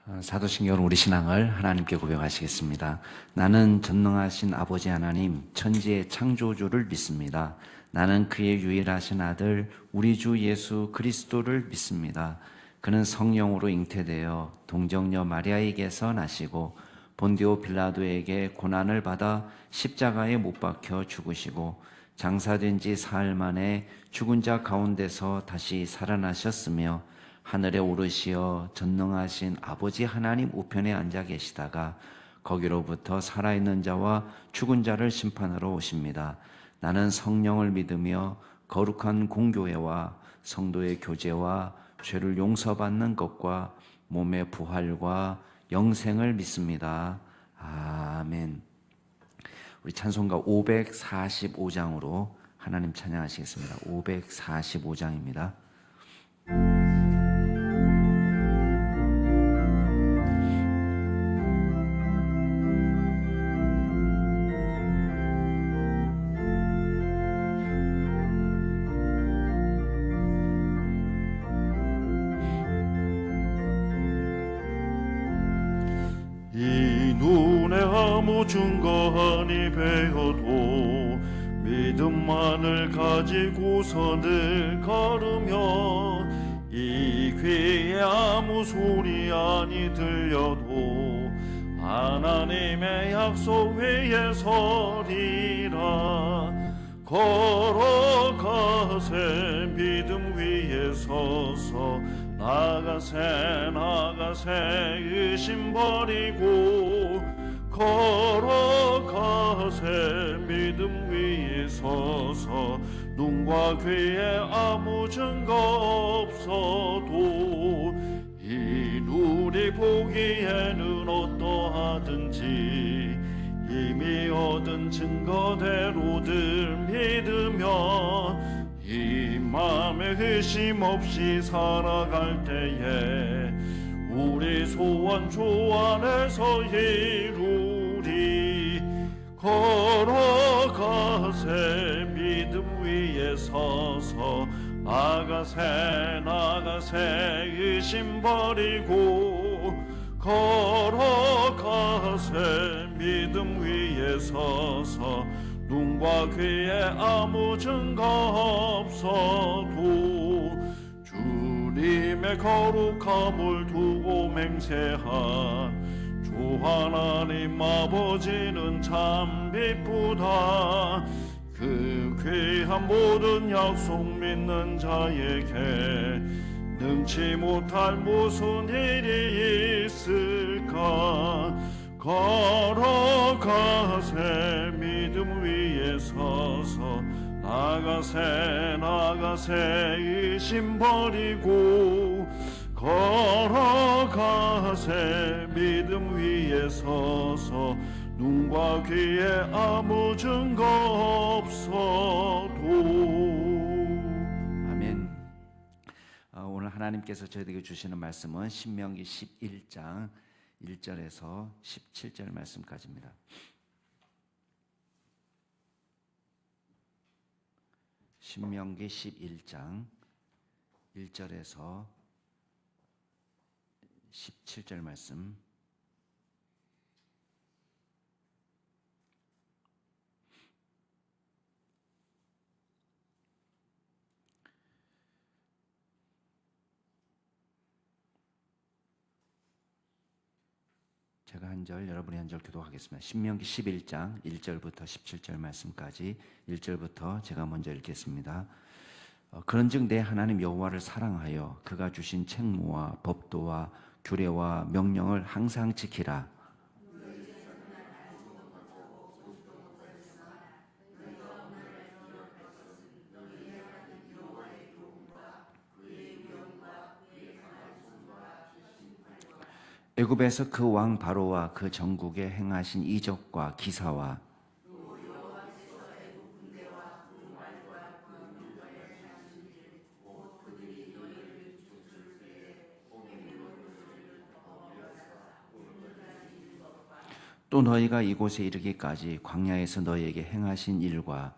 사도신경으로 우리 신앙을 하나님께 고백하시겠습니다. 나는 전능하신 아버지 하나님, 천지의 창조주를 믿습니다. 나는 그의 유일하신 아들, 우리 주 예수 그리스도를 믿습니다. 그는 성령으로 잉태되어 동정녀 마리아에게서 나시고 본디오 빌라도에게 고난을 받아 십자가에 못 박혀 죽으시고 장사된 지 사흘 만에 죽은 자 가운데서 다시 살아나셨으며 하늘에 오르시어 전능하신 아버지 하나님 우편에 앉아 계시다가 거기로부터 살아있는 자와 죽은 자를 심판하러 오십니다. 나는 성령을 믿으며 거룩한 공교회와 성도의 교제와 죄를 용서받는 것과 몸의 부활과 영생을 믿습니다. 아멘. 우리 찬송가 545장으로 하나님 찬양하시겠습니다. 545장입니다. 이 눈에 아무 증거하니 배어도 믿음만을 가지고서 늘 걸으며 이 귀에 아무 소리 아니 들려도 하나님의 약속 위에 서리라. 걸어가세 믿음 위에 서서 나가세 의심 버리고 걸어가세 믿음 위에 서서 눈과 귀에 아무 증거 없어도 이 눈이 보기에는 어떠하든지 이미 얻은 증거대로들 믿으며 이 맘에 의심 없이 살아갈 때에 우리 소원 주 안에서 이루리. 걸어가세 믿음 위에 서서 나가세 의심 버리고 걸어가세 믿음 위에 서서 눈과 귀에 아무 증거 없어도 주님의 거룩함을 두고 맹세한 주 하나님 아버지는 참 기쁘다. 그 귀한 모든 약속 믿는 자에게 능치 못할 무슨 일이 있을까. 걸어가세 믿음 위에 서서 나가세 의심 버리고 걸어가세 믿음 위에 서서 눈과 귀에 아무 증거 없어도. 아멘. 오늘 하나님께서 저희에게 주시는 말씀은 신명기 11장 1절에서 17절 말씀까지입니다. 신명기 11장 1절에서 17절 말씀. 제가 한 절, 여러분이 한 절 기도하겠습니다. 신명기 11장 1절부터 17절 말씀까지 1절부터 제가 먼저 읽겠습니다. 그런즉 내 하나님 여호와를 사랑하여 그가 주신 책무와 법도와 규례와 명령을 항상 지키라. 애굽에서 그 왕 바로와 그 전국에 행하신 이적과 기사와 또 너희가 이곳에 이르기까지 광야에서 너희에게 행하신 일과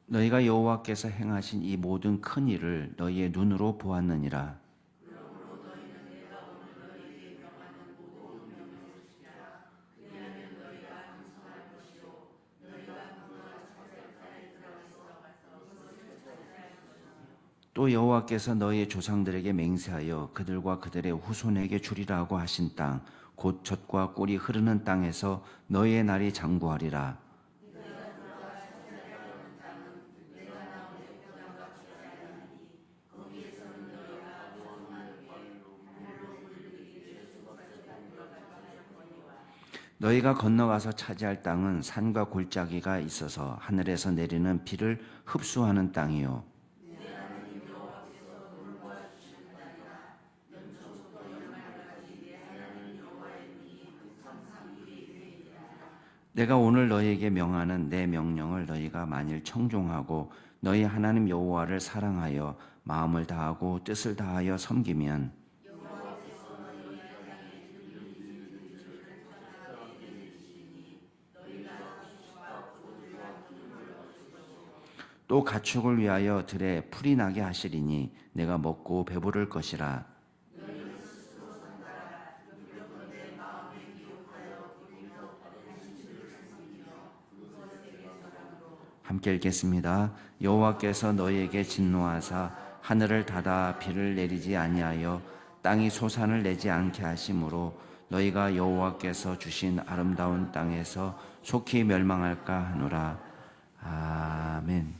너희가 여호와께서 행하신 이 모든 큰 일을 너희의 눈으로 보았느니라. 또 여호와께서 너희의 조상들에게 맹세하여 그들과 그들의 후손에게 주리라고 하신 땅, 곧 젖과 꿀이 흐르는 땅에서 너희의 날이 장구하리라. 너희가 건너가서 차지할 땅은 산과 골짜기가 있어서 하늘에서 내리는 비를 흡수하는 땅이요. 내가 오늘 너희에게 명하는 내 명령을 너희가 만일 청종하고 너희 하나님 여호와를 사랑하여 마음을 다하고 뜻을 다하여 섬기면 또 가축을 위하여 들에 풀이 나게 하시리니 내가 먹고 배부를 것이라. 함께 읽겠습니다. 여호와께서 너희에게 진노하사 하늘을 닫아 비를 내리지 아니하여 땅이 소산을 내지 않게 하심으로 너희가 여호와께서 주신 아름다운 땅에서 속히 멸망할까 하노라. 아멘.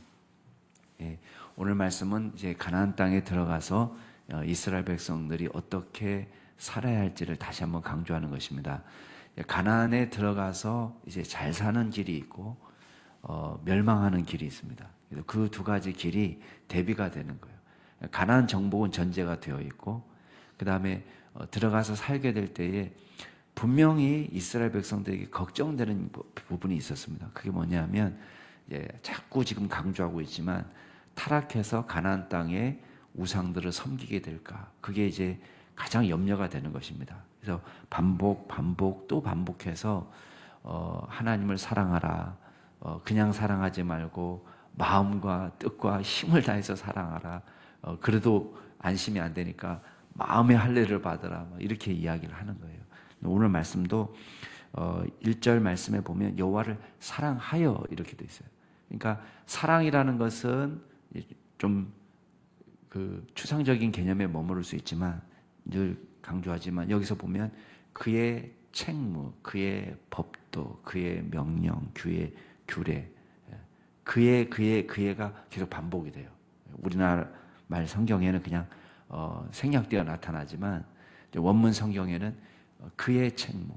예, 오늘 말씀은 이제 가나안 땅에 들어가서 이스라엘 백성들이 어떻게 살아야 할지를 다시 한번 강조하는 것입니다. 가나안에 들어가서 이제 잘 사는 길이 있고 멸망하는 길이 있습니다. 그래서 그 두 가지 길이 대비가 되는 거예요. 가나안 정복은 전제가 되어 있고, 그 다음에 들어가서 살게 될 때에 분명히 이스라엘 백성들에게 걱정되는 부분이 있었습니다. 그게 뭐냐면 자꾸 지금 강조하고 있지만 타락해서 가나안 땅에 우상들을 섬기게 될까, 그게 이제 가장 염려가 되는 것입니다. 그래서 반복 또 반복해서 하나님을 사랑하라, 그냥 사랑하지 말고 마음과 뜻과 힘을 다해서 사랑하라, 그래도 안심이 안 되니까 마음의 할례를 받으라, 이렇게 이야기를 하는 거예요. 오늘 말씀도 1절 말씀에 보면 여호와를 사랑하여 이렇게 돼 있어요. 그러니까 사랑이라는 것은 좀 그 추상적인 개념에 머무를 수 있지만, 늘 강조하지만 여기서 보면 그의 책무, 그의 법도, 그의 명령, 그의 규례, 그의가 계속 반복이 돼요. 우리나라 말 성경에는 그냥 생략되어 나타나지만 원문 성경에는 그의 책무,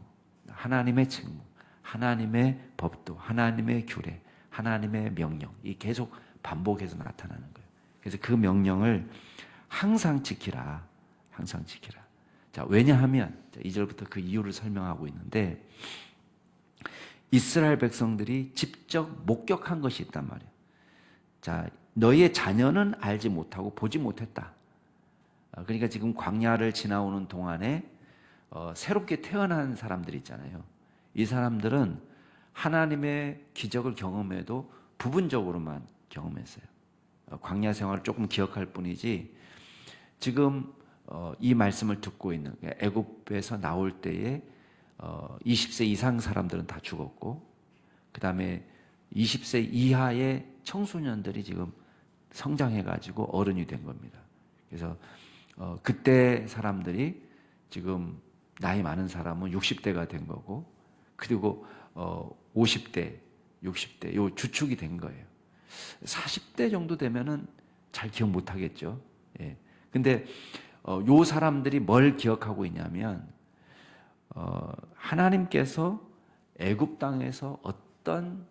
하나님의 책무, 하나님의 법도, 하나님의 규례, 하나님의 명령, 이 계속 반복해서 나타나는 거예요. 그래서 그 명령을 항상 지키라, 항상 지키라. 자, 왜냐하면 2절부터 그 이유를 설명하고 있는데, 이스라엘 백성들이 직접 목격한 것이 있단 말이에요. 자, 너희의 자녀는 알지 못하고 보지 못했다. 그러니까 지금 광야를 지나오는 동안에 새롭게 태어난 사람들 있잖아요. 이 사람들은 하나님의 기적을 경험해도 부분적으로만 경험했어요. 광야 생활을 조금 기억할 뿐이지, 지금 이 말씀을 듣고 있는, 애굽에서 나올 때에 20세 이상 사람들은 다 죽었고, 그 다음에 20세 이하의 청소년들이 지금 성장해가지고 어른이 된 겁니다. 그래서 그때 사람들이 지금 나이 많은 사람은 60대가 된 거고, 그리고 50대, 60대 요 주축이 된 거예요. 40대 정도 되면은 잘 기억 못 하겠죠. 예. 근데 요 사람들이 뭘 기억하고 있냐면, 하나님께서 애굽 땅에서 어떤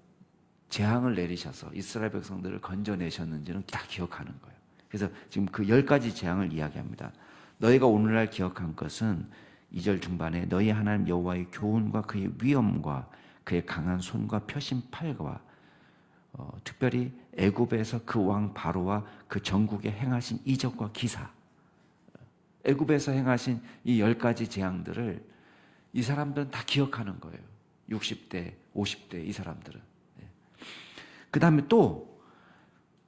재앙을 내리셔서 이스라엘 백성들을 건져내셨는지는 다 기억하는 거예요. 그래서 지금 그 10가지 재앙을 이야기합니다. 너희가 오늘날 기억한 것은 2절 중반에 너희 하나님 여호와의 교훈과 그의 위엄과 그의 강한 손과 펴신 팔과 특별히 애굽에서 그 왕 바로와 그 전국에 행하신 이적과 기사, 애굽에서 행하신 이 10가지 재앙들을 이 사람들은 다 기억하는 거예요. 60대, 50대 이 사람들은. 그 다음에 또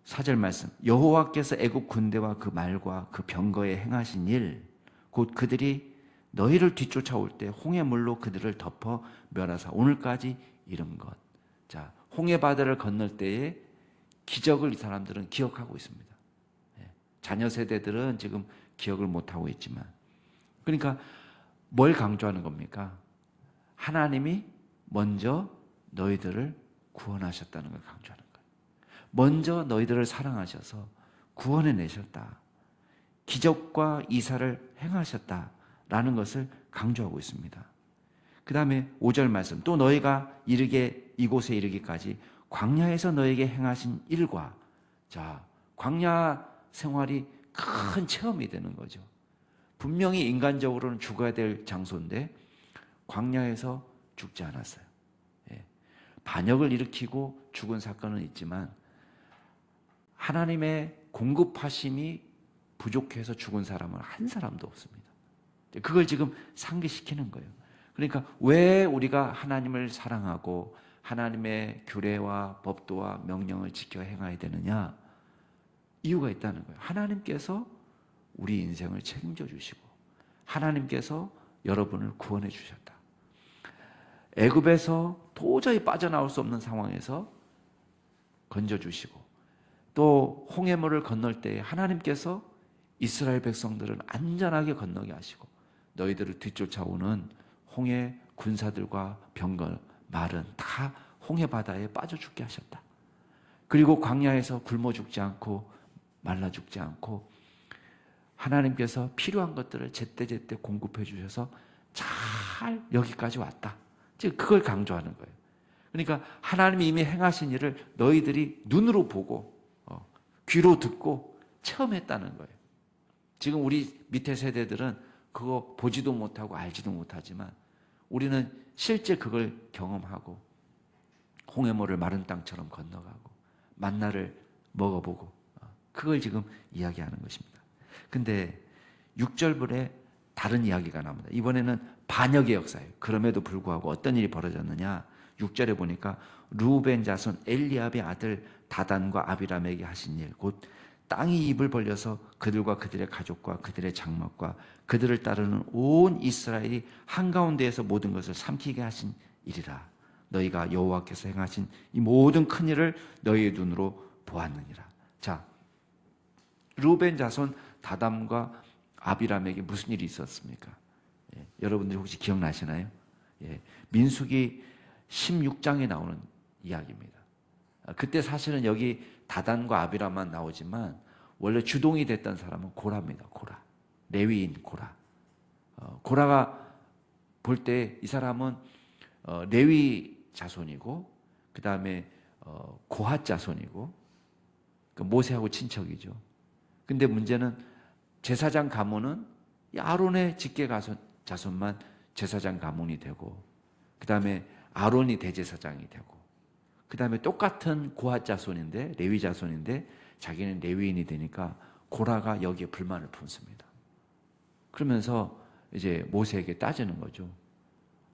4절 말씀, 여호와께서 애굽 군대와 그 말과 그 병거에 행하신 일, 곧 그들이 너희를 뒤쫓아올 때 홍해물로 그들을 덮어 멸하사 오늘까지 이른 것. 자, 홍해 바다를 건널 때의 기적을 이 사람들은 기억하고 있습니다. 자녀 세대들은 지금 기억을 못하고 있지만, 그러니까 뭘 강조하는 겁니까? 하나님이 먼저 너희들을 구원하셨다는 걸 강조하는 거예요. 먼저 너희들을 사랑하셔서 구원해 내셨다. 기적과 이사를 행하셨다라는 것을 강조하고 있습니다. 그 다음에 5절 말씀, 또 너희가 이곳에 이르기까지 광야에서 너희에게 행하신 일과, 자, 광야 생활이 큰 체험이 되는 거죠. 분명히 인간적으로는 죽어야 될 장소인데 광야에서 죽지 않았어요. 반역을 일으키고 죽은 사건은 있지만 하나님의 공급하심이 부족해서 죽은 사람은 한 사람도 없습니다. 그걸 지금 상기시키는 거예요. 그러니까 왜 우리가 하나님을 사랑하고 하나님의 규례와 법도와 명령을 지켜 행해야 되느냐? 이유가 있다는 거예요. 하나님께서 우리 인생을 책임져 주시고 하나님께서 여러분을 구원해 주셨다. 애굽에서 도저히 빠져나올 수 없는 상황에서 건져주시고, 또 홍해물을 건널 때 하나님께서 이스라엘 백성들은 안전하게 건너게 하시고 너희들을 뒤쫓아오는 홍해 군사들과 병거, 말은 다 홍해 바다에 빠져 죽게 하셨다. 그리고 광야에서 굶어 죽지 않고 말라 죽지 않고 하나님께서 필요한 것들을 제때제때 공급해 주셔서 잘 여기까지 왔다. 즉 그걸 강조하는 거예요. 그러니까 하나님이 이미 행하신 일을 너희들이 눈으로 보고 귀로 듣고 체험했다는 거예요. 지금 우리 밑에 세대들은 그거 보지도 못하고 알지도 못하지만 우리는 실제 그걸 경험하고 홍해물을 마른 땅처럼 건너가고 만나를 먹어보고 그걸 지금 이야기하는 것입니다. 근데 6절불에 다른 이야기가 나옵니다. 이번에는 반역의 역사예요. 그럼에도 불구하고 어떤 일이 벌어졌느냐? 6절에 보니까 루벤 자손 엘리압의 아들 다단과 아비람에게 하신 일, 곧 땅이 입을 벌려서 그들과 그들의 가족과 그들의 장막과 그들을 따르는 온 이스라엘이 한가운데에서 모든 것을 삼키게 하신 일이라. 너희가 여호와께서 행하신 이 모든 큰 일을 너희의 눈으로 보았느니라. 자, 루벤 자손 다담과 아비람에게 무슨 일이 있었습니까? 여러분들이 혹시 기억나시나요? 민수기 16장에 나오는 이야기입니다. 그때 사실은 여기 다단과 아비람만 나오지만 원래 주동이 됐던 사람은 고라입니다. 고라. 레위인 고라. 고라가 볼 때 이 사람은 레위 자손이고 그 다음에 고핫 자손이고 모세하고 친척이죠. 근데 문제는 제사장 가문은 아론의 직계 자손만 제사장 가문이 되고 그 다음에 아론이 대제사장이 되고 그 다음에 똑같은 고핫 자손인데 레위 자손인데 자기는 레위인이 되니까 고라가 여기에 불만을 품습니다. 그러면서 이제 모세에게 따지는 거죠.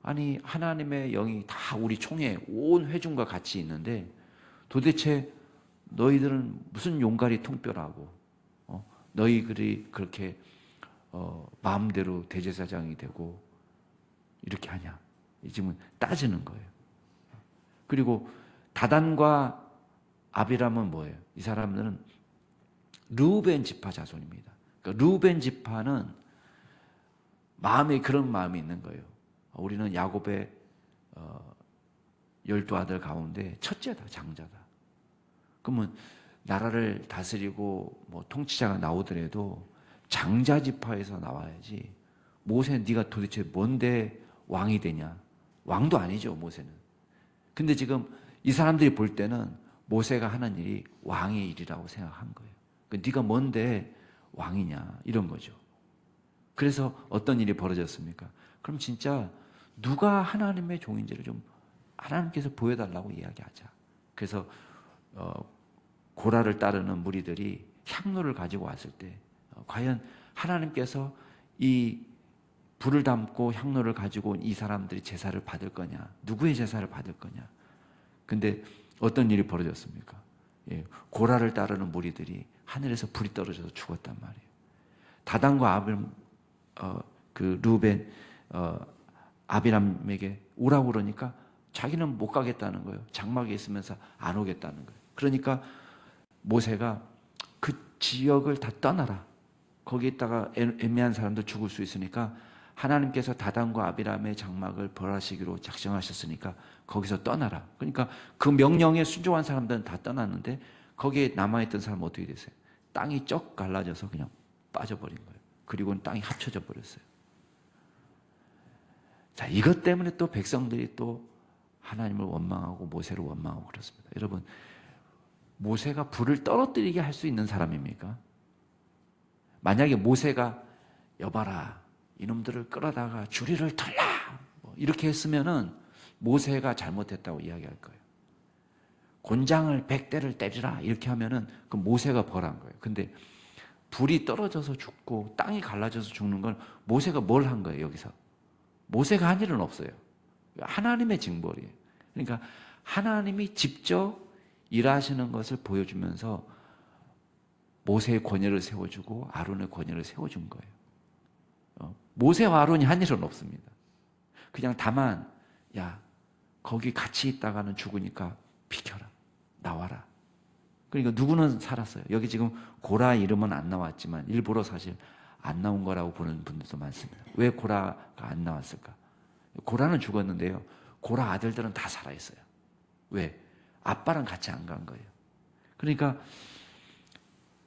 아니 하나님의 영이 다 우리 총회 온 회중과 같이 있는데 도대체 너희들은 무슨 용가리 통뼈라고 너희들이 그렇게 마음대로 대제사장이 되고 이렇게 하냐. 지금 따지는 거예요. 그리고 다단과 아비람은 뭐예요? 이 사람들은 르우벤 지파 자손입니다. 그러니까 르우벤 지파는 마음에 그런 마음이 있는 거예요. 우리는 야곱의 12아들 가운데 첫째다, 장자다. 그러면 나라를 다스리고 뭐 통치자가 나오더라도 장자 지파에서 나와야지. 모세 네가 도대체 뭔데 왕이 되냐? 왕도 아니죠, 모세는. 근데 지금 이 사람들이 볼 때는 모세가 하는 일이 왕의 일이라고 생각한 거예요. 네가 뭔데 왕이냐 이런 거죠. 그래서 어떤 일이 벌어졌습니까? 그럼 진짜 누가 하나님의 종인지를 좀 하나님께서 보여달라고 이야기하자. 그래서 고라를 따르는 무리들이 향로를 가지고 왔을 때 과연 하나님께서 이 불을 담고 향로를 가지고 온 이 사람들이 제사를 받을 거냐? 누구의 제사를 받을 거냐? 근데 어떤 일이 벌어졌습니까? 예, 고라를 따르는 무리들이 하늘에서 불이 떨어져서 죽었단 말이에요. 다단과 루벤 아비람에게 오라고 그러니까 자기는 못 가겠다는 거예요. 장막에 있으면서 안 오겠다는 거예요. 그러니까 모세가 그 지역을 다 떠나라. 거기 있다가 애매한 사람들 죽을 수 있으니까 하나님께서 다단과 아비람의 장막을 벌하시기로 작정하셨으니까 거기서 떠나라. 그러니까 그 명령에 순종한 사람들은 다 떠났는데 거기에 남아있던 사람은 어떻게 됐어요? 땅이 쩍 갈라져서 그냥 빠져버린 거예요. 그리고는 땅이 합쳐져 버렸어요. 자, 이것 때문에 또 백성들이 또 하나님을 원망하고 모세를 원망하고 그렇습니다. 여러분, 모세가 불을 떨어뜨리게 할 수 있는 사람입니까? 만약에 모세가 여봐라, 이놈들을 끌어다가 주리를 털라 이렇게 했으면은 모세가 잘못했다고 이야기할 거예요. 곤장을 100대를 때리라 이렇게 하면은 그 모세가 벌한 거예요. 근데 불이 떨어져서 죽고 땅이 갈라져서 죽는 건 모세가 뭘 한 거예요, 여기서? 모세가 한 일은 없어요. 하나님의 징벌이에요. 그러니까 하나님이 직접 일하시는 것을 보여주면서 모세의 권위를 세워주고 아론의 권위를 세워준 거예요. 모세와 아론이 한 일은 없습니다. 그냥 다만 야, 거기 같이 있다가는 죽으니까 비켜라, 나와라. 그러니까 누구는 살았어요. 여기 지금 고라 이름은 안 나왔지만 일부러 사실 안 나온 거라고 보는 분들도 많습니다. 왜 고라가 안 나왔을까? 고라는 죽었는데요, 고라 아들들은 다 살아있어요. 왜? 아빠랑 같이 안 간 거예요. 그러니까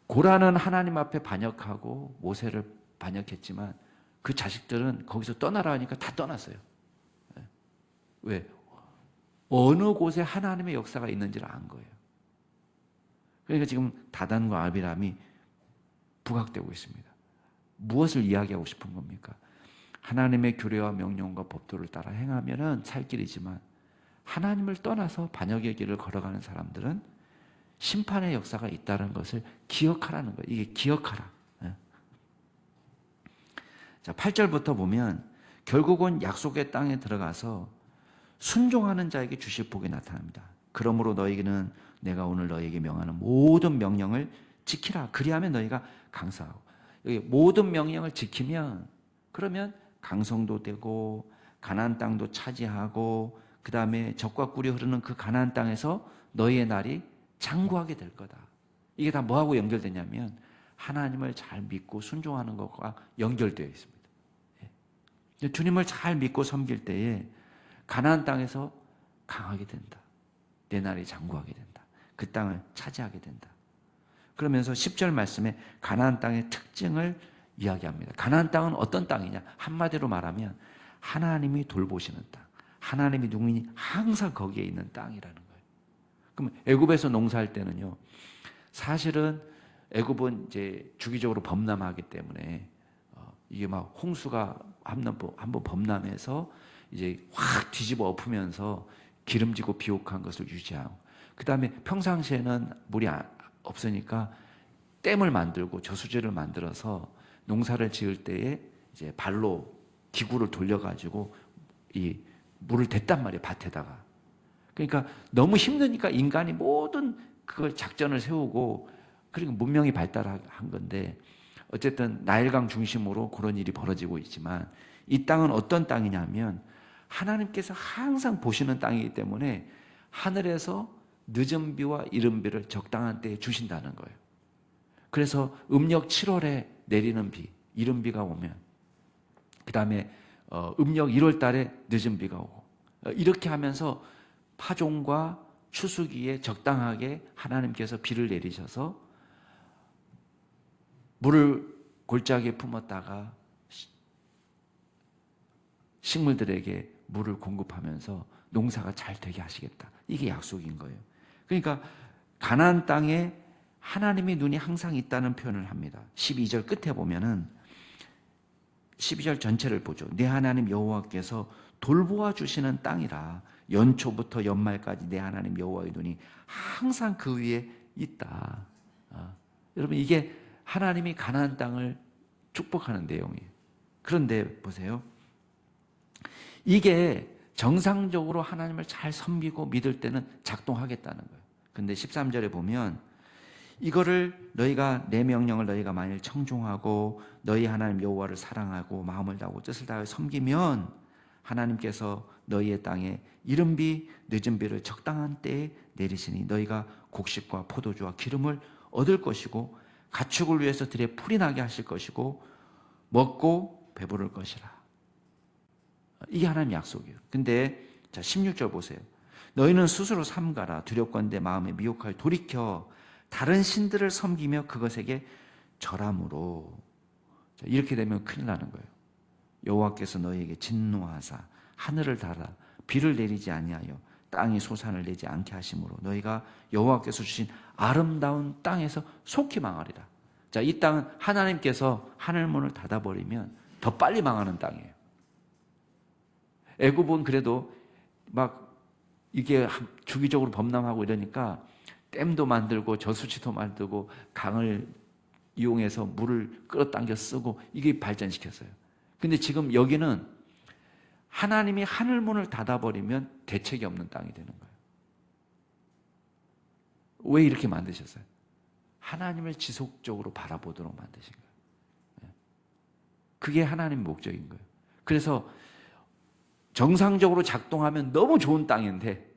고라는 하나님 앞에 반역하고 모세를 반역했지만 그 자식들은 거기서 떠나라 하니까 다 떠났어요. 왜? 어느 곳에 하나님의 역사가 있는지를 안 거예요. 그러니까 지금 다단과 아비람이 부각되고 있습니다. 무엇을 이야기하고 싶은 겁니까? 하나님의 규례와 명령과 법도를 따라 행하면은 살 길이지만 하나님을 떠나서 반역의 길을 걸어가는 사람들은 심판의 역사가 있다는 것을 기억하라는 거예요. 이게 기억하라. 자, 8절부터 보면 결국은 약속의 땅에 들어가서 순종하는 자에게 주실 복이 나타납니다. 그러므로 너희는 내가 오늘 너희에게 명하는 모든 명령을 지키라. 그리하면 너희가 강성하고. 여기 모든 명령을 지키면 그러면 강성도 되고 가나안 땅도 차지하고 그 다음에 적과 꿀이 흐르는 그 가나안 땅에서 너희의 날이 장구하게 될 거다. 이게 다 뭐하고 연결되냐면 하나님을 잘 믿고 순종하는 것과 연결되어 있습니다. 주님을 잘 믿고 섬길 때에 가나안 땅에서 강하게 된다. 내 날이 장구하게 된다. 그 땅을 차지하게 된다. 그러면서 10절 말씀에 가나안 땅의 특징을 이야기합니다. 가나안 땅은 어떤 땅이냐? 한마디로 말하면 하나님이 돌보시는 땅. 하나님이 누구니 항상 거기에 있는 땅이라는 거예요. 그럼 애굽에서 농사할 때는요, 사실은 애굽은 이제 주기적으로 범람하기 때문에 이게 막 홍수가 한번 범람해서 이제 확 뒤집어 엎으면서 기름지고 비옥한 것을 유지하고, 그 다음에 평상시에는 물이 없으니까 댐을 만들고 저수지를 만들어서 농사를 지을 때에 이제 발로 기구를 돌려가지고 이 물을 댔단 말이에요, 밭에다가. 그러니까 너무 힘드니까 인간이 모든 그걸 작전을 세우고 그리고 문명이 발달한 건데, 어쨌든 나일강 중심으로 그런 일이 벌어지고 있지만 이 땅은 어떤 땅이냐면 하나님께서 항상 보시는 땅이기 때문에 하늘에서 늦은 비와 이른 비를 적당한 때에 주신다는 거예요. 그래서 음력 7월에 내리는 비, 이른 비가 오면, 그 다음에 음력 1월 달에 늦은 비가 오고, 이렇게 하면서 파종과 추수기에 적당하게 하나님께서 비를 내리셔서 물을 골짜기에 품었다가 식물들에게 물을 공급하면서 농사가 잘 되게 하시겠다. 이게 약속인 거예요. 그러니까 가나안 땅에 하나님의 눈이 항상 있다는 표현을 합니다. 12절 끝에 보면은 12절 전체를 보죠. 내 하나님 여호와께서 돌보아 주시는 땅이라 연초부터 연말까지 내 하나님 여호와의 눈이 항상 그 위에 있다. 여러분, 이게 하나님이 가나안 땅을 축복하는 내용이에요. 그런데 보세요. 이게 정상적으로 하나님을 잘 섬기고 믿을 때는 작동하겠다는 거예요. 근데 13절에 보면 이거를 너희가 내 명령을 너희가 만일 청종하고 너희 하나님 여호와를 사랑하고 마음을 다하고 뜻을 다하여 섬기면 하나님께서 너희의 땅에 이른 비 늦은 비를 적당한 때에 내리시니 너희가 곡식과 포도주와 기름을 얻을 것이고 가축을 위해서 들에 풀이 나게 하실 것이고 먹고 배부를 것이라. 이게 하나님 약속이에요. 근데 자 16절 보세요. 너희는 스스로 삼가라. 두렵건대 마음에 미혹하여 돌이켜 다른 신들을 섬기며 그것에게 절함으로. 이렇게 되면 큰일 나는 거예요. 여호와께서 너희에게 진노하사 하늘을 닫아 비를 내리지 아니하여 땅이 소산을 내지 않게 하심으로 너희가 여호와께서 주신 아름다운 땅에서 속히 망하리라. 자, 이 땅은 하나님께서 하늘문을 닫아버리면 더 빨리 망하는 땅이에요. 애굽은 그래도 막 이게 주기적으로 범람하고 이러니까 댐도 만들고 저수지도 만들고 강을 이용해서 물을 끌어당겨 쓰고 이게 발전시켰어요. 근데 지금 여기는 하나님이 하늘문을 닫아버리면 대책이 없는 땅이 되는 거예요. 왜 이렇게 만드셨어요? 하나님을 지속적으로 바라보도록 만드신 거예요. 그게 하나님의 목적인 거예요. 그래서 정상적으로 작동하면 너무 좋은 땅인데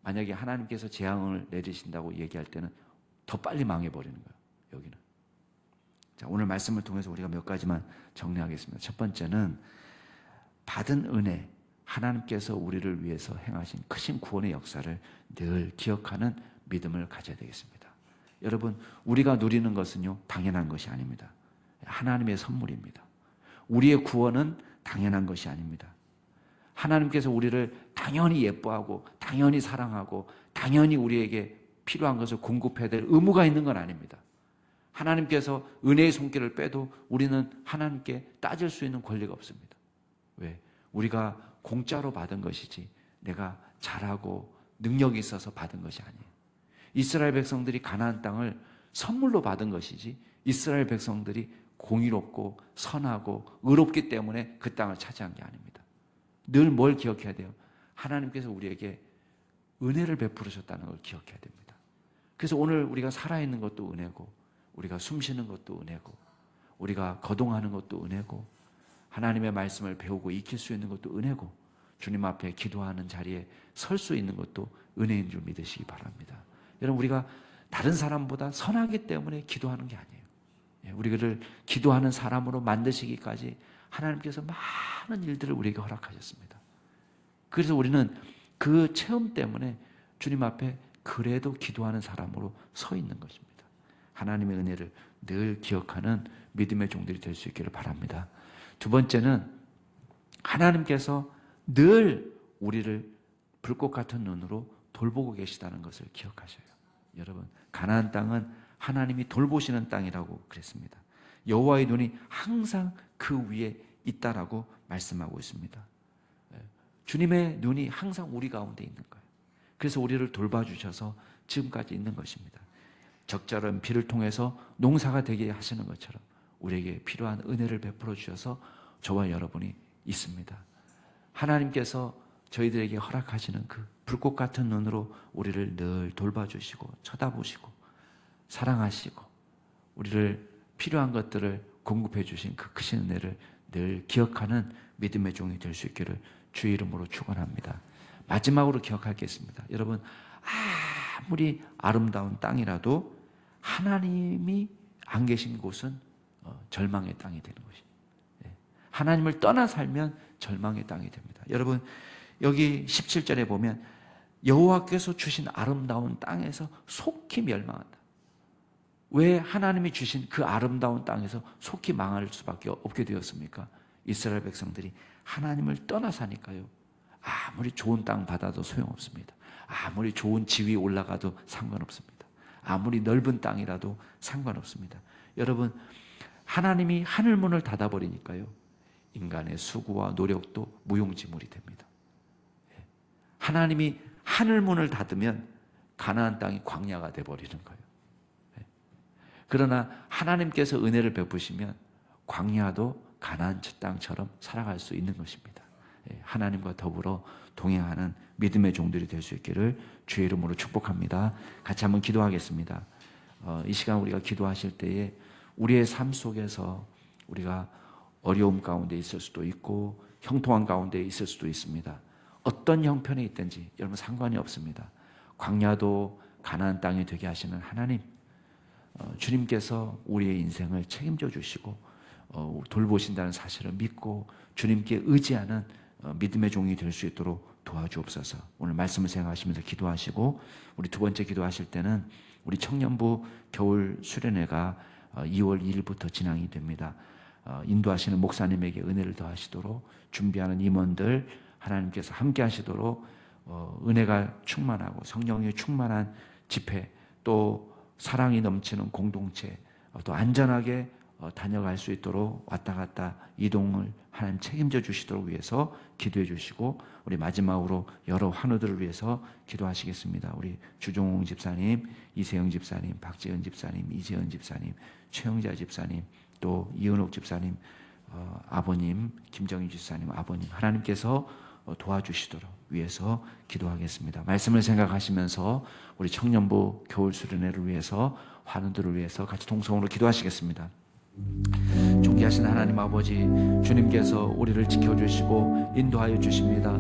만약에 하나님께서 재앙을 내리신다고 얘기할 때는 더 빨리 망해버리는 거예요. 여기는. 자, 오늘 말씀을 통해서 우리가 몇 가지만 정리하겠습니다. 첫 번째는 받은 은혜, 하나님께서 우리를 위해서 행하신 크신 구원의 역사를 늘 기억하는 믿음을 가져야 되겠습니다. 여러분, 우리가 누리는 것은요, 당연한 것이 아닙니다. 하나님의 선물입니다. 우리의 구원은 당연한 것이 아닙니다. 하나님께서 우리를 당연히 예뻐하고 당연히 사랑하고 당연히 우리에게 필요한 것을 공급해야 될 의무가 있는 건 아닙니다. 하나님께서 은혜의 손길을 빼도 우리는 하나님께 따질 수 있는 권리가 없습니다. 왜? 우리가 공짜로 받은 것이지 내가 잘하고 능력이 있어서 받은 것이 아니에요. 이스라엘 백성들이 가나안 땅을 선물로 받은 것이지 이스라엘 백성들이 공의롭고 선하고 의롭기 때문에 그 땅을 차지한 게 아닙니다. 늘 뭘 기억해야 돼요? 하나님께서 우리에게 은혜를 베풀으셨다는 걸 기억해야 됩니다. 그래서 오늘 우리가 살아있는 것도 은혜고 우리가 숨쉬는 것도 은혜고 우리가 거동하는 것도 은혜고 하나님의 말씀을 배우고 익힐 수 있는 것도 은혜고 주님 앞에 기도하는 자리에 설 수 있는 것도 은혜인 줄 믿으시기 바랍니다. 여러분, 우리가 다른 사람보다 선하기 때문에 기도하는 게 아니에요. 우리를 기도하는 사람으로 만드시기까지 하나님께서 많은 일들을 우리에게 허락하셨습니다. 그래서 우리는 그 체험 때문에 주님 앞에 그래도 기도하는 사람으로 서 있는 것입니다. 하나님의 은혜를 늘 기억하는 믿음의 종들이 될 수 있기를 바랍니다. 두 번째는 하나님께서 늘 우리를 불꽃 같은 눈으로 돌보고 계시다는 것을 기억하셔요. 여러분, 가나안 땅은 하나님이 돌보시는 땅이라고 그랬습니다. 여호와의 눈이 항상 그 위에 있다라고 말씀하고 있습니다. 주님의 눈이 항상 우리 가운데 있는 거예요. 그래서 우리를 돌봐주셔서 지금까지 있는 것입니다. 적절한 비를 통해서 농사가 되게 하시는 것처럼 우리에게 필요한 은혜를 베풀어 주셔서 저와 여러분이 있습니다. 하나님께서 저희들에게 허락하시는 그 불꽃 같은 눈으로 우리를 늘 돌봐주시고 쳐다보시고 사랑하시고 우리를 필요한 것들을 공급해 주신 그 크신 은혜를 늘 기억하는 믿음의 종이 될 수 있기를 주의 이름으로 축원합니다. 마지막으로 기억하겠습니다. 여러분, 아무리 아름다운 땅이라도 하나님이 안 계신 곳은 절망의 땅이 되는 것입니다. 하나님을 떠나 살면 절망의 땅이 됩니다. 여러분, 여기 17절에 보면 여호와께서 주신 아름다운 땅에서 속히 멸망한다. 왜 하나님이 주신 그 아름다운 땅에서 속히 망할 수밖에 없게 되었습니까? 이스라엘 백성들이 하나님을 떠나 사니까요. 아무리 좋은 땅 받아도 소용없습니다. 아무리 좋은 지위 올라가도 상관없습니다. 아무리 넓은 땅이라도 상관없습니다. 여러분, 하나님이 하늘문을 닫아버리니까요. 인간의 수고와 노력도 무용지물이 됩니다. 하나님이 하늘문을 닫으면 가나안 땅이 광야가 돼버리는 거예요. 그러나 하나님께서 은혜를 베푸시면 광야도 가나안 땅처럼 살아갈 수 있는 것입니다. 하나님과 더불어 동행하는 믿음의 종들이 될 수 있기를 주의 이름으로 축복합니다. 같이 한번 기도하겠습니다. 이 시간 우리가 기도하실 때에 우리의 삶 속에서 우리가 어려움 가운데 있을 수도 있고 형통한 가운데 있을 수도 있습니다. 어떤 형편에 있든지 여러분 상관이 없습니다. 광야도 가나안 땅이 되게 하시는 하나님, 주님께서 우리의 인생을 책임져 주시고 돌보신다는 사실을 믿고 주님께 의지하는 믿음의 종이 될 수 있도록 도와주옵소서. 오늘 말씀을 생각하시면서 기도하시고, 우리 두 번째 기도하실 때는 우리 청년부 겨울 수련회가 2월 2일부터 진행이 됩니다. 인도하시는 목사님에게 은혜를 더하시도록 준비하는 임원들 하나님께서 함께 하시도록 은혜가 충만하고 성령이 충만한 집회, 또 사랑이 넘치는 공동체, 또 안전하게 다녀갈 수 있도록 왔다 갔다 이동을 하나님 책임져 주시도록 위해서 기도해 주시고, 우리 마지막으로 여러 환우들을 위해서 기도하시겠습니다. 우리 주종홍 집사님, 이세영 집사님, 박지은 집사님, 이재은 집사님, 최영자 집사님, 또 이은옥 집사님, 아버님, 김정희 집사님 아버님, 하나님께서 도와주시도록 위해서 기도하겠습니다. 말씀을 생각하시면서 우리 청년부 겨울 수련회를 위해서, 환우들을 위해서 같이 동성으로 기도하시겠습니다. 존귀하신 하나님 아버지, 주님께서 우리를 지켜주시고 인도하여 주십니다.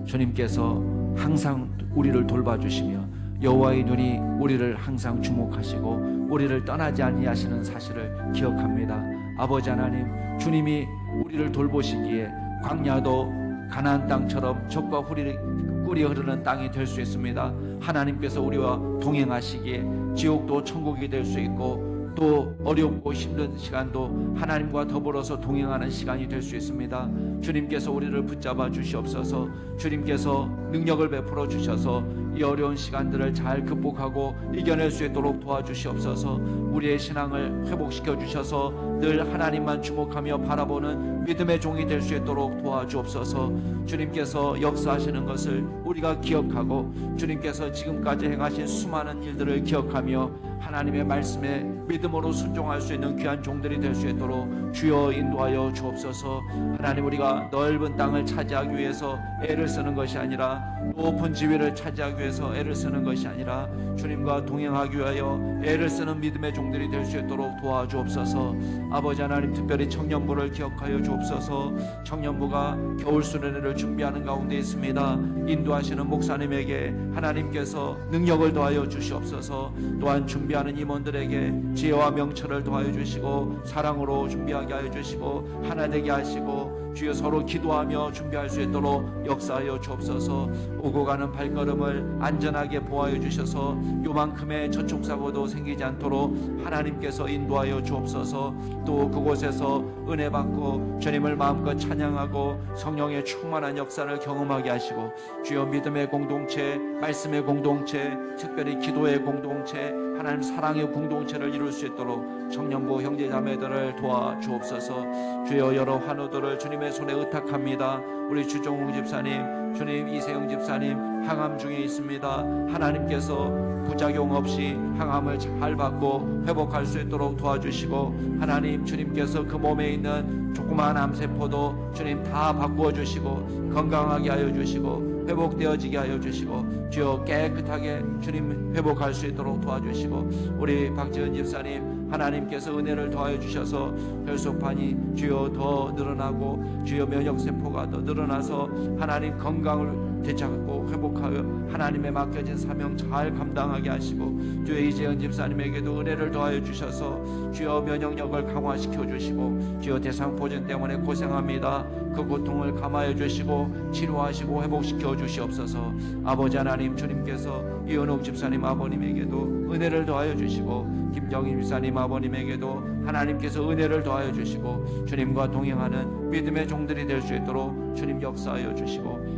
주님께서 항상 우리를 돌봐주시며 여호와의 눈이 우리를 항상 주목하시고 우리를 떠나지 아니하시는 사실을 기억합니다. 아버지 하나님, 주님이 우리를 돌보시기에 광야도 가나안 땅처럼 젖과 꿀이 흐르는 땅이 될 수 있습니다. 하나님께서 우리와 동행하시기에 지옥도 천국이 될 수 있고, 또 어렵고 힘든 시간도 하나님과 더불어서 동행하는 시간이 될 수 있습니다. 주님께서 우리를 붙잡아 주시옵소서. 주님께서 능력을 베풀어 주셔서 이 어려운 시간들을 잘 극복하고 이겨낼 수 있도록 도와주시옵소서. 우리의 신앙을 회복시켜 주셔서 늘 하나님만 주목하며 바라보는 믿음의 종이 될 수 있도록 도와주옵소서. 주님께서 역사하시는 것을 우리가 기억하고, 주님께서 지금까지 행하신 수많은 일들을 기억하며 하나님의 말씀에 믿음으로 순종할 수 있는 귀한 종들이 될 수 있도록 주여 인도하여 주옵소서. 하나님, 우리가 넓은 땅을 차지하기 위해서 애를 쓰는 것이 아니라, 높은 지위를 차지하기 위해서 애를 쓰는 것이 아니라, 주님과 동행하기 위하여 애를 쓰는 믿음의 종들이 될 수 있도록 도와주옵소서. 아버지 하나님, 특별히 청년부를 기억하여 주옵소서. 청년부가 겨울 수련회를 준비하는 가운데 있습니다. 인도하시는 목사님에게 하나님께서 능력을 더하여 주시옵소서. 또한 준비하는 임원들에게 지혜와 명철을 더하여 주시고 사랑으로 준비하게 하여 주시고 하나 되게 하시고, 주여 서로 기도하며 준비할 수 있도록 역사하여 주옵소서. 오고 가는 발걸음을 안전하게 보호하여 주셔서 요만큼의 저촉사고도 생기지 않도록 하나님께서 인도하여 주옵소서. 또 그곳에서 은혜 받고 주님을 마음껏 찬양하고 성령의 충만한 역사를 경험하게 하시고, 주여 믿음의 공동체, 말씀의 공동체, 특별히 기도의 공동체, 하나님 사랑의 공동체를 이룰 수 있도록 청년부 형제자매들을 도와주옵소서. 주여 여러 환우들을 주님의 손에 의탁합니다. 우리 주종웅 집사님, 주님 이세영 집사님 항암 중에 있습니다. 하나님께서 부작용 없이 항암을 잘 받고 회복할 수 있도록 도와주시고, 하나님 주님께서 그 몸에 있는 조그마한 암세포도 주님 다 바꾸어 주시고 건강하게 하여 주시고 회복되어지게 하여 주시고, 주여 깨끗하게 주님 회복할 수 있도록 도와주시고, 우리 박지은 집사님 하나님께서 은혜를 더하여 주셔서 혈소판이 주여 더 늘어나고 주여 면역세포가 더 늘어나서 하나님 건강을 되찾고 회복하여 하나님의 맡겨진 사명 잘 감당하게 하시고, 주여 이재현 집사님에게도 은혜를 더하여 주셔서 주여 면역력을 강화시켜 주시고, 주여 대상포진 때문에 고생합니다. 그 고통을 감하여 주시고 치료하시고 회복시켜 주시옵소서. 아버지 하나님, 주님께서 이은옥 집사님 아버님에게도 은혜를 더하여 주시고, 김정희 집사님 아버님에게도 하나님께서 은혜를 더하여 주시고 주님과 동행하는 믿음의 종들이 될 수 있도록 주님 역사하여 주시고,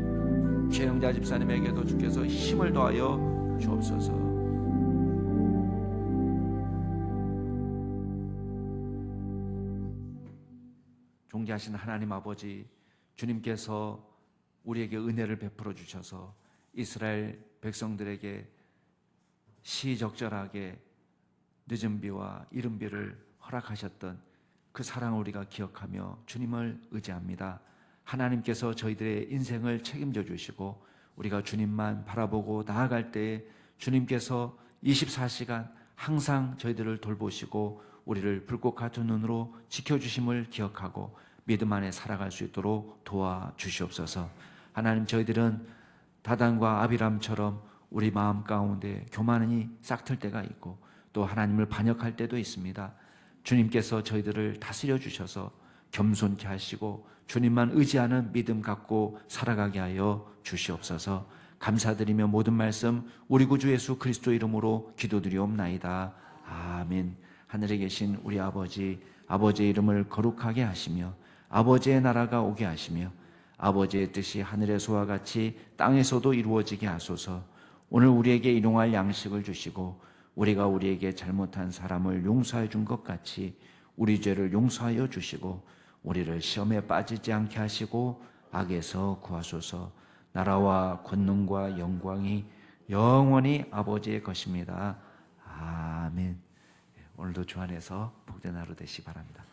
최영자 집사님에게도 주께서 힘을 더하여 주옵소서. 존귀하신 하나님 아버지, 주님께서 우리에게 은혜를 베풀어 주셔서 이스라엘 백성들에게 시적절하게 늦은 비와 이른 비를 허락하셨던 그 사랑을 우리가 기억하며 주님을 의지합니다. 하나님께서 저희들의 인생을 책임져 주시고 우리가 주님만 바라보고 나아갈 때에 주님께서 24시간 항상 저희들을 돌보시고 우리를 불꽃 같은 눈으로 지켜주심을 기억하고 믿음 안에 살아갈 수 있도록 도와주시옵소서. 하나님, 저희들은 다단과 아비람처럼 우리 마음 가운데 교만이 싹틀 때가 있고 또 하나님을 반역할 때도 있습니다. 주님께서 저희들을 다스려 주셔서 겸손케 하시고 주님만 의지하는 믿음 갖고 살아가게 하여 주시옵소서. 감사드리며 모든 말씀 우리 구주 예수 그리스도 이름으로 기도드리옵나이다. 아멘. 하늘에 계신 우리 아버지, 아버지의 이름을 거룩하게 하시며 아버지의 나라가 오게 하시며 아버지의 뜻이 하늘에서와 같이 땅에서도 이루어지게 하소서. 오늘 우리에게 일용할 양식을 주시고 우리가 우리에게 잘못한 사람을 용서해 준 것 같이 우리 죄를 용서하여 주시고 우리를 시험에 빠지지 않게 하시고 악에서 구하소서. 나라와 권능과 영광이 영원히 아버지의 것입니다. 아멘. 오늘도 주 안에서 복된 하루 되시기 바랍니다.